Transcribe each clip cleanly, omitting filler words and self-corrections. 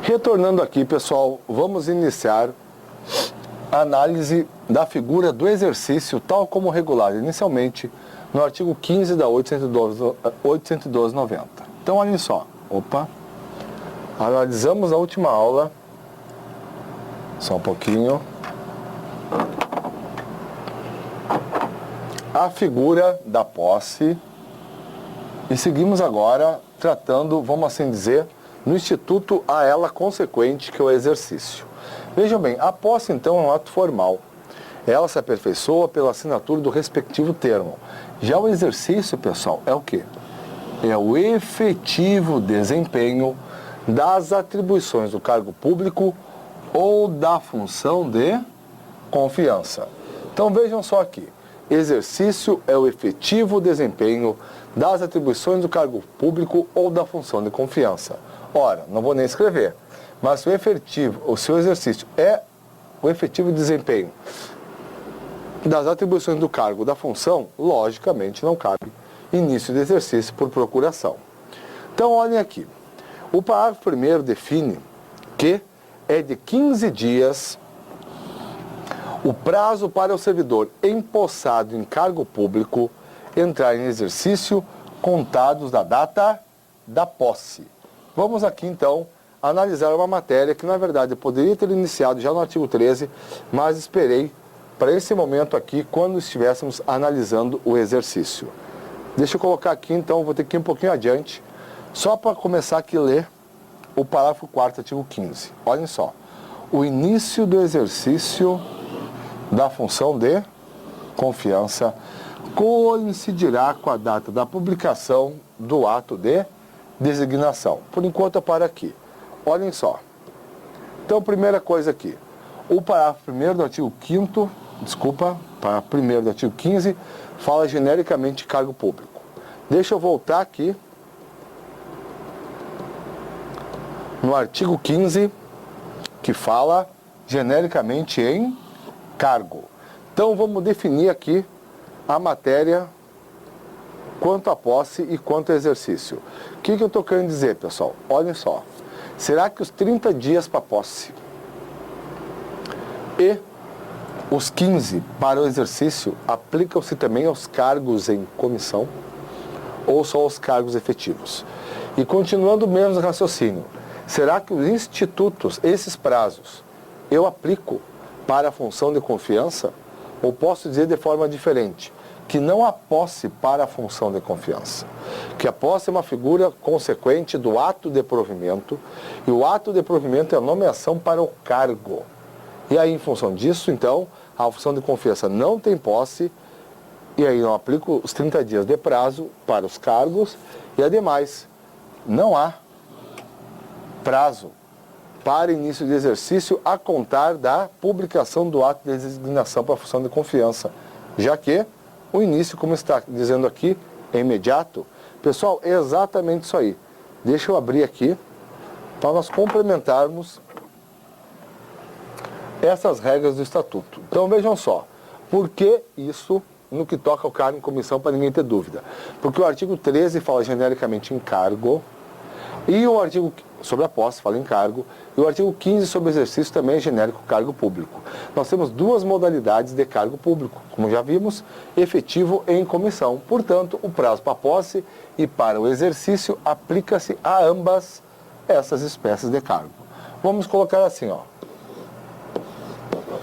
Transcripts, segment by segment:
Retornando aqui, pessoal, vamos iniciar a análise da figura do exercício, tal como regulado inicialmente no artigo 15 da 812/90. Então, olhem só. Analisamos na última aula, só um pouquinho, a figura da posse e seguimos agora tratando, vamos assim dizer, no instituto a ela consequente, que é o exercício. Vejam bem, a posse então é um ato formal. Ela se aperfeiçoa pela assinatura do respectivo termo. Já o exercício, pessoal, é o quê? É o efetivo desempenho das atribuições do cargo público ou da função de confiança. Então vejam só aqui. Exercício é o efetivo desempenho das atribuições do cargo público ou da função de confiança. Ora, não vou nem escrever, mas se o seu exercício é o efetivo desempenho das atribuições do cargo ou da função, logicamente não cabe início de exercício por procuração. Então, olhem aqui. O parágrafo 1º define que é de 15 dias o prazo para o servidor empossado em cargo público entrar em exercício contados da data da posse. Vamos aqui, então, analisar uma matéria que, na verdade, eu poderia ter iniciado já no artigo 13, mas esperei para esse momento aqui, quando estivéssemos analisando o exercício. Deixa eu colocar aqui, então, vou ter que ir um pouquinho adiante, só para começar aqui a ler o parágrafo 4º, artigo 15. Olhem só. O início do exercício da função de confiança coincidirá com a data da publicação do ato de designação. Por enquanto eu paro aqui. Olhem só. Então, primeira coisa aqui. O parágrafo 1º do artigo 5º, parágrafo 1º do artigo 15, fala genericamente de cargo público. Deixa eu voltar aqui no artigo 15, que fala genericamente em cargo. Então, vamos definir aqui a matéria quanto à posse e quanto ao exercício. O que eu estou querendo dizer, pessoal? Olhem só. Será que os 30 dias para posse e os 15 para o exercício aplicam-se também aos cargos em comissão ou só aos cargos efetivos? E continuando o mesmo raciocínio, será que os institutos, esses prazos, eu aplico para a função de confiança? Ou posso dizer de forma diferente, que não há posse para a função de confiança. Que a posse é uma figura consequente do ato de provimento, e o ato de provimento é a nomeação para o cargo. E aí, em função disso, então, a função de confiança não tem posse, e aí não aplico os 30 dias de prazo para os cargos, e ademais, não há prazo para início de exercício a contar da publicação do ato de designação para a função de confiança, já que o início, como está dizendo aqui, é imediato. Pessoal, é exatamente isso aí. Deixa eu abrir aqui para nós complementarmos essas regras do Estatuto. Então vejam só, por que isso no que toca ao cargo em comissão, para ninguém ter dúvida? Porque o artigo 13 fala genericamente em cargo, e o artigo sobre a posse fala em cargo, e o artigo 15 sobre exercício também é genérico cargo público. Nós temos duas modalidades de cargo público, como já vimos, efetivo e em comissão. Portanto, o prazo para a posse e para o exercício aplica-se a ambas essas espécies de cargo. Vamos colocar assim, ó.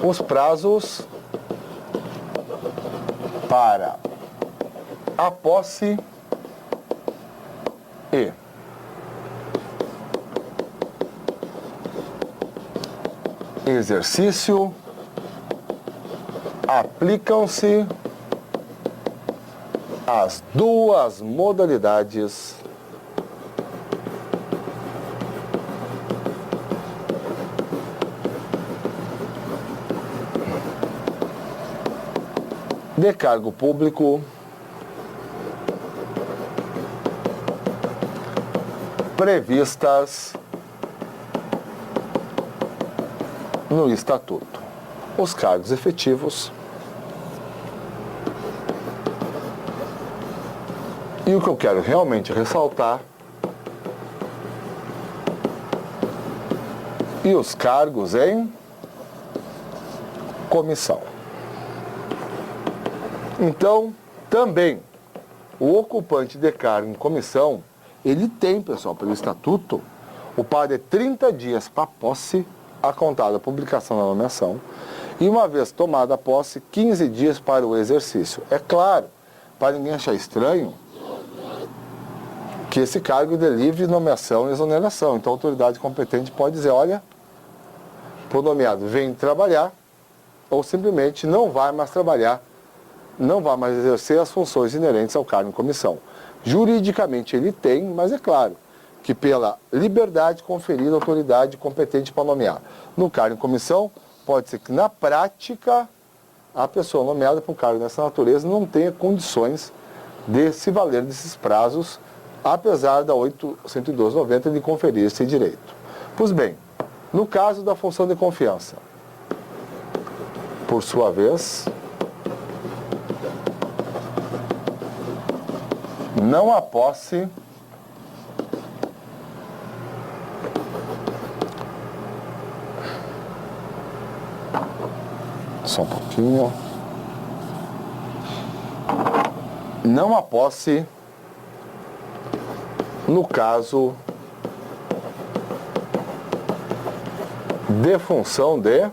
Os prazos para a posse e exercício aplicam-se as duas modalidades de cargo público previstas no Estatuto. Os cargos efetivos e o que eu quero realmente ressaltar e os cargos em comissão. Então, também, o ocupante de cargo em comissão, ele tem, pessoal, pelo estatuto, o prazo de 30 dias para posse, a contar da publicação da nomeação, e uma vez tomada a posse, 15 dias para o exercício. É claro, para ninguém achar estranho, que esse cargo de livre nomeação e exoneração. Então a autoridade competente pode dizer, olha, o nomeado vem trabalhar, ou simplesmente não vai mais trabalhar, não vai mais exercer as funções inerentes ao cargo em comissão. Juridicamente ele tem, mas é claro que pela liberdade conferida à autoridade competente para nomear. No cargo em comissão, pode ser que na prática a pessoa nomeada para um cargo dessa natureza não tenha condições de se valer desses prazos, apesar da 812/90 de conferir esse direito. Pois bem, no caso da função de confiança, por sua vez, não há posse só um pouquinho. Não há posse no caso de função de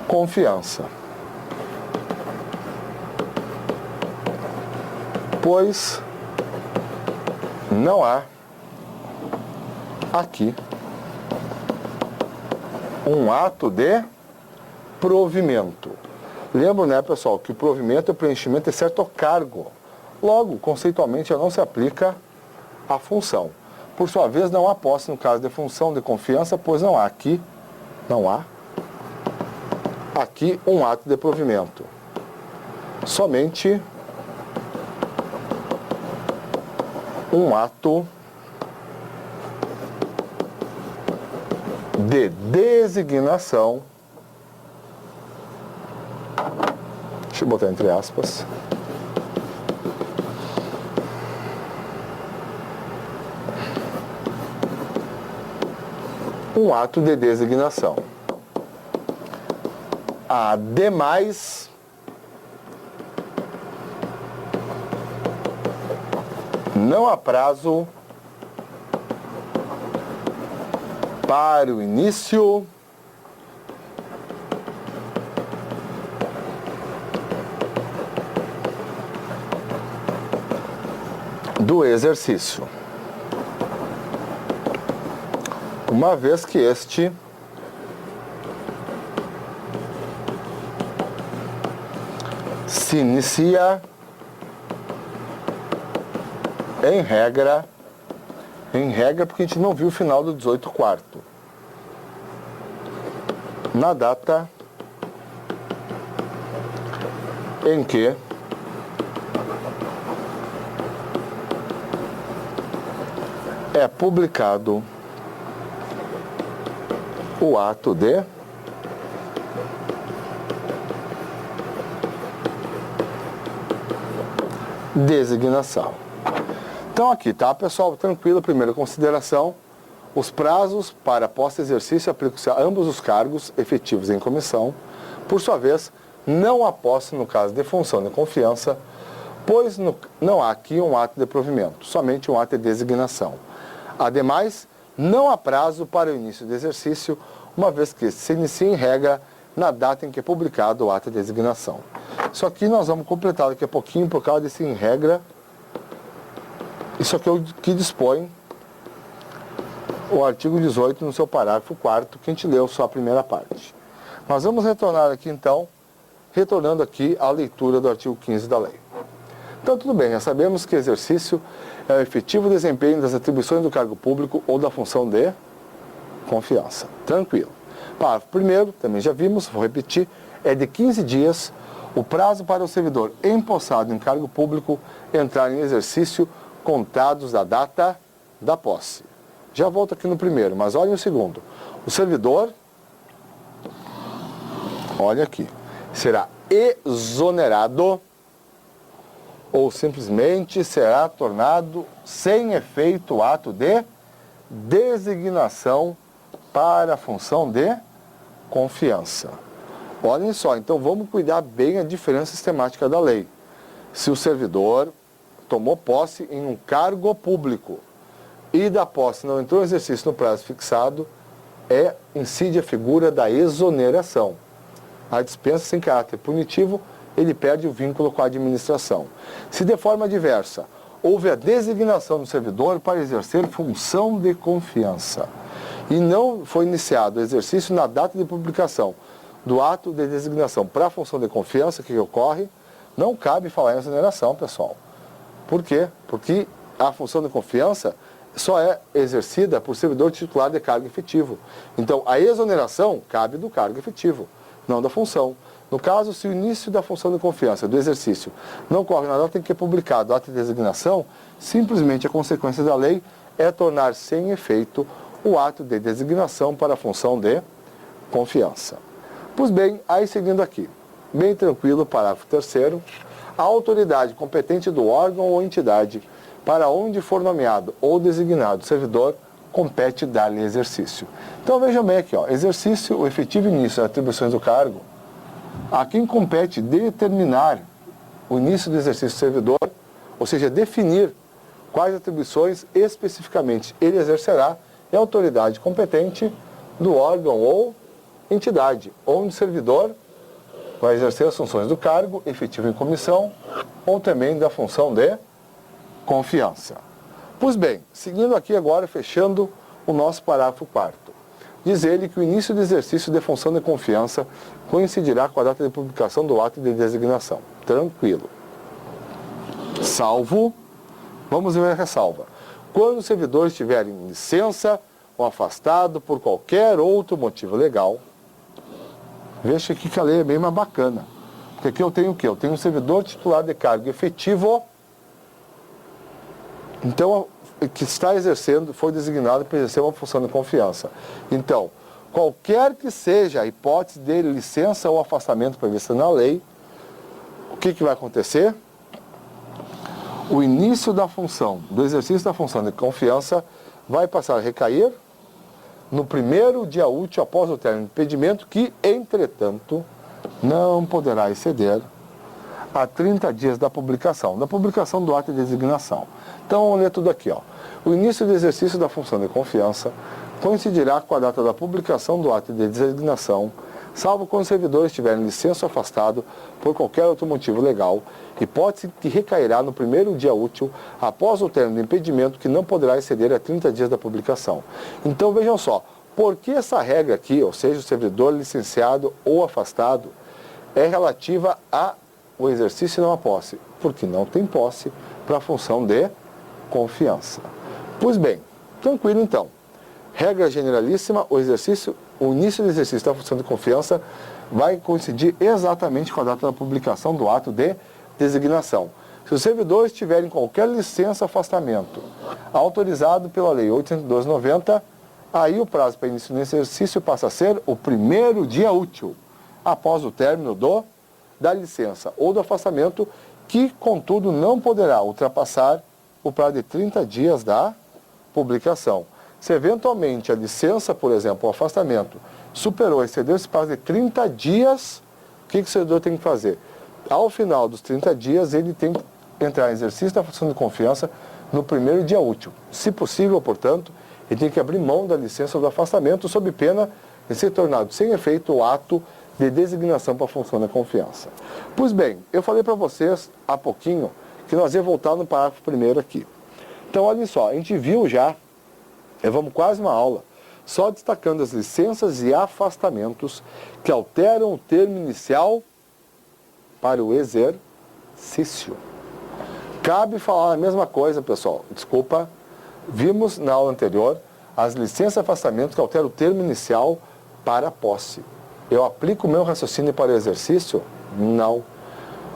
confiança, pois não há aqui um ato de provimento. Lembra, né, pessoal, que o provimento é o preenchimento de certo cargo. Logo, conceitualmente, não se aplica à função. Por sua vez, não há posse no caso de função de confiança, pois não há aqui um ato de provimento. Somente um ato de designação, deixa eu botar entre aspas, um ato de designação. Ademais, não há prazo para o início do exercício, uma vez que este se inicia em regra porque a gente não viu o final do 18/4, na data em que é publicado o ato de designação. Então aqui, tá, pessoal? Tranquilo, primeira consideração. Os prazos para posse-exercício aplicam-se a ambos os cargos efetivos em comissão. Por sua vez, não há posse no caso de função de confiança, pois não há aqui um ato de provimento, somente um ato de designação. Ademais, não há prazo para o início do exercício, uma vez que se inicia em regra na data em que é publicado o ato de designação. Isso aqui nós vamos completar daqui a pouquinho por causa desse em regra. Isso aqui é o que dispõe o artigo 18 no seu parágrafo 4º, que a gente leu só a primeira parte. Nós vamos retornar aqui então, retornando aqui à leitura do artigo 15 da lei. Então tudo bem, já sabemos que exercício é o efetivo desempenho das atribuições do cargo público ou da função de confiança. Tranquilo. Parágrafo 1º, também já vimos, vou repetir, é de 15 dias o prazo para o servidor empossado em cargo público entrar em exercício contados da data da posse. Já volto aqui no primeiro, mas olhem o segundo. O servidor, olha aqui, será exonerado ou simplesmente será tornado sem efeito o ato de designação para a função de confiança. Olhem só, então vamos cuidar bem a diferença sistemática da lei. Se o servidor tomou posse em um cargo público e da posse não entrou em exercício no prazo fixado, incide a figura da exoneração. A dispensa sem caráter punitivo, ele perde o vínculo com a administração. Se de forma diversa houve a designação do servidor para exercer função de confiança e não foi iniciado o exercício na data de publicação do ato de designação para a função de confiança, que ocorre, não cabe falar em exoneração, pessoal. Por quê? Porque a função de confiança só é exercida por servidor titular de cargo efetivo. Então, a exoneração cabe do cargo efetivo, não da função. No caso, se o início da função de confiança, do exercício, não ocorre na data em que é publicado o ato de designação, simplesmente a consequência da lei é tornar sem efeito o ato de designação para a função de confiança. Pois bem, aí seguindo aqui, bem tranquilo, parágrafo 3º, a autoridade competente do órgão ou entidade para onde for nomeado ou designado o servidor, compete dar-lhe exercício. Então vejam bem aqui, exercício, o efetivo início das atribuições do cargo, a quem compete determinar o início do exercício do servidor, ou seja, definir quais atribuições especificamente ele exercerá, é a autoridade competente do órgão ou entidade, onde o servidor vai exercer as funções do cargo, efetivo em comissão, ou também da função de confiança. Pois bem, seguindo aqui agora, fechando o nosso parágrafo 4º. Diz ele que o início do exercício de função de confiança coincidirá com a data de publicação do ato de designação. Tranquilo. Salvo, vamos ver a ressalva. Quando o servidor estiver em licença ou afastado por qualquer outro motivo legal, veja aqui que a lei é bem mais bacana. Porque aqui eu tenho o quê? Eu tenho um servidor titular de cargo efetivo, então, que está exercendo, foi designado para exercer uma função de confiança. Então, qualquer que seja a hipótese de licença ou afastamento prevista na lei, o que vai acontecer? O início da função, do exercício da função de confiança, vai passar a recair no primeiro dia útil após o término do impedimento, que, entretanto, não poderá exceder a 30 dias da publicação do ato de designação. Então, vamos ler tudo aqui. O início do exercício da função de confiança coincidirá com a data da publicação do ato de designação, salvo quando o servidor estiver em licença ou afastado por qualquer outro motivo legal, hipótese que recairá no primeiro dia útil após o término do impedimento, que não poderá exceder a 30 dias da publicação. Então, vejam só, por que essa regra aqui, ou seja, o servidor licenciado ou afastado, é relativa ao exercício e não à posse? Porque não tem posse para a função de confiança. Pois bem, tranquilo então. Regra generalíssima, o início do exercício da função de confiança vai coincidir exatamente com a data da publicação do ato de designação. Se o servidor estiver em qualquer licença ou afastamento autorizado pela Lei 8.290, aí o prazo para início do exercício passa a ser o primeiro dia útil, após o término da licença ou do afastamento, que, contudo, não poderá ultrapassar o prazo de 30 dias da publicação. Se eventualmente a licença, por exemplo, o afastamento, superou, excedeu esse prazo de 30 dias, o que o servidor tem que fazer? Ao final dos 30 dias, ele tem que entrar em exercício da função de confiança no primeiro dia útil. Se possível, portanto, ele tem que abrir mão da licença ou do afastamento, sob pena de ser tornado sem efeito o ato de designação para a função de confiança. Pois bem, eu falei para vocês há pouquinho que nós ia voltar no parágrafo 1º aqui. Então, olhem só, a gente viu já, levamos quase uma aula, só destacando as licenças e afastamentos que alteram o termo inicial para o exercício. Cabe falar a mesma coisa, pessoal. Desculpa, vimos na aula anterior as licenças e afastamentos que alteram o termo inicial para a posse. Eu aplico o meu raciocínio para o exercício? Não.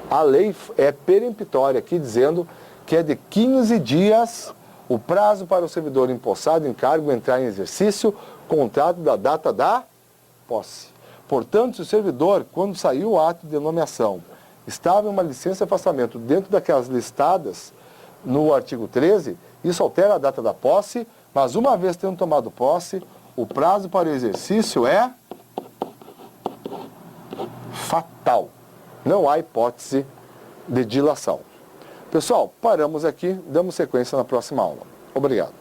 A lei é peremptória aqui, dizendo que é de 15 dias o prazo para o servidor empossado em cargo entrar em exercício, contrato da data da posse. Portanto, se o servidor, quando saiu o ato de nomeação, estava em uma licença de afastamento dentro daquelas listadas no artigo 13, isso altera a data da posse, Mas uma vez tendo tomado posse, o prazo para o exercício é fatal. Não há hipótese de dilação. Pessoal, paramos aqui, damos sequência na próxima aula. Obrigado.